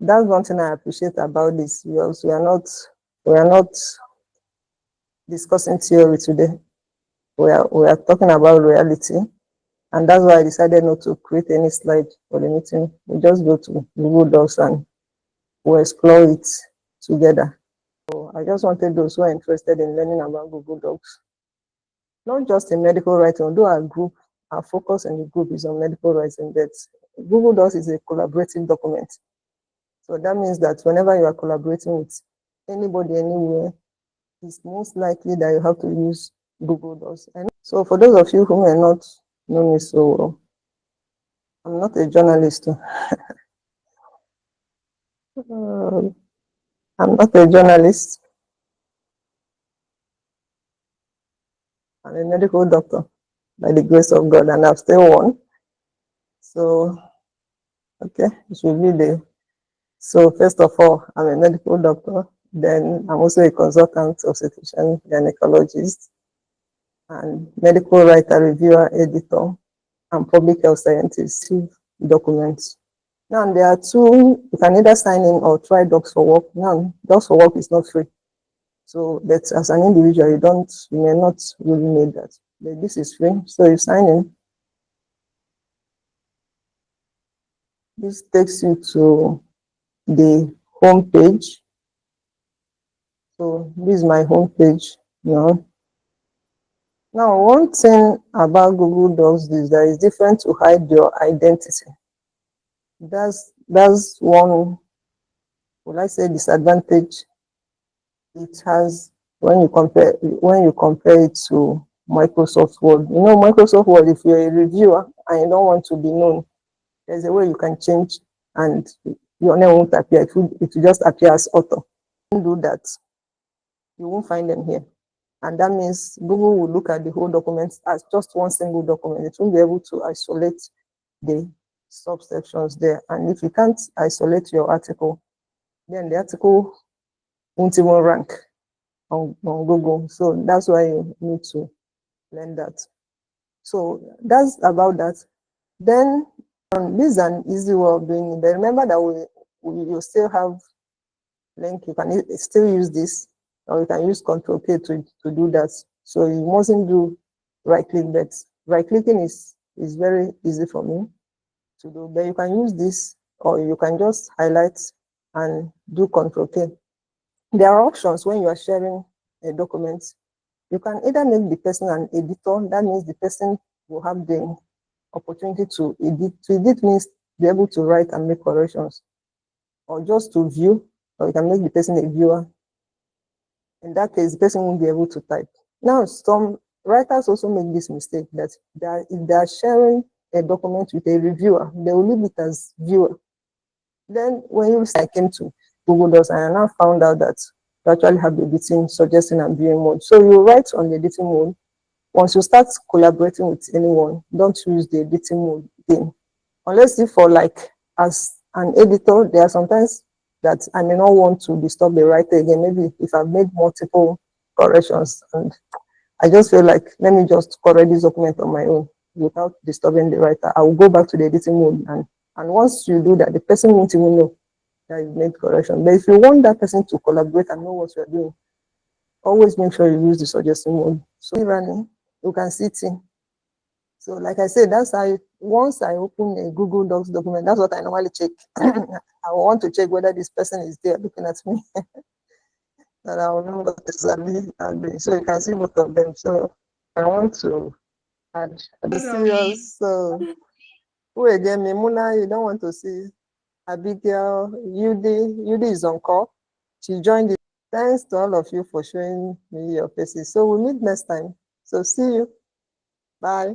that's one thing I appreciate about this. We are not discussing theory today. We are talking about reality. And that's why I decided not to create any slide for the meeting. We just go to Google Docs and we'll explore it together. So I just wanted those who are interested in learning about Google Docs, not just in medical writing, although our focus in the group is on medical writing, but Google Docs is a collaborative document. So that means that whenever you are collaborating with anybody, anywhere, it's most likely that you have to use Google Docs. And so for those of you who may not know me so well, I'm not a journalist. I'm not a journalist. I'm a medical doctor by the grace of God, and I've still won. So, okay, it should be the. So first of all, I'm a medical doctor. Then I'm also a consultant, obstetrician, gynecologist, and medical writer, reviewer, editor, and public health scientist. Documents. Now there are two. You can either sign in or try Docs for Work. Now Docs for Work is not free. So that as an individual, you may not really need that. But this is free. So you sign in. This takes you to the home page. So this is my home page now. Now, one thing about Google Docs is that it's different to hide your identity. That's one, would I say, disadvantage it has when you compare it to Microsoft Word. You know, Microsoft Word, if you're a reviewer and you don't want to be known, there's a way you can change and your name won't appear. It will just appear as author. Don't do that. You won't find them here. And that means Google will look at the whole document as just one single document. It won't be able to isolate the subsections there. And if you can't isolate your article, then the article won't even rank on Google. So that's why you need to learn that. So that's about that. Then this is an easy way of doing it. But remember that you still have link. You can still use this, or you can use Control K to do that. So you mustn't do right click, but right clicking is very easy for me to do. But you can use this, or you can just highlight and do Control K. There are options when you are sharing a document. You can either make the person an editor. That means the person will have the opportunity to edit. To edit means be able to write and make corrections, or just to view, or you can make the person a viewer. In that case, the person won't be able to type. Now, some writers also make this mistake that if they are sharing a document with a reviewer, they will leave it as viewer. Then when I came to Google Docs, I now found out that you actually have the editing, suggesting, and viewing mode. So you write on the editing mode. Once you start collaborating with anyone, don't use the editing mode thing. Unless if for as an editor, there are sometimes that I may not want to disturb the writer again. Maybe if I've made multiple corrections and I just feel like, let me just correct this document on my own without disturbing the writer. I will go back to the editing mode. And once you do that, the person won't even know that you've made correction. But if you want that person to collaborate and know what you're doing, always make sure you use the suggesting mode. So running, you can see it in. So like I said, that's how once I open a Google Docs document, that's what I normally check. I want to check whether this person is there looking at me. And I will know what exactly I'm doing. So you can see both of them. So I want to add the serious. So who again? Mimuna, you don't want to see Abigail, Yudi is on call. She joined it. Thanks to all of you for showing me your faces. So we'll meet next time. So see you. Bye.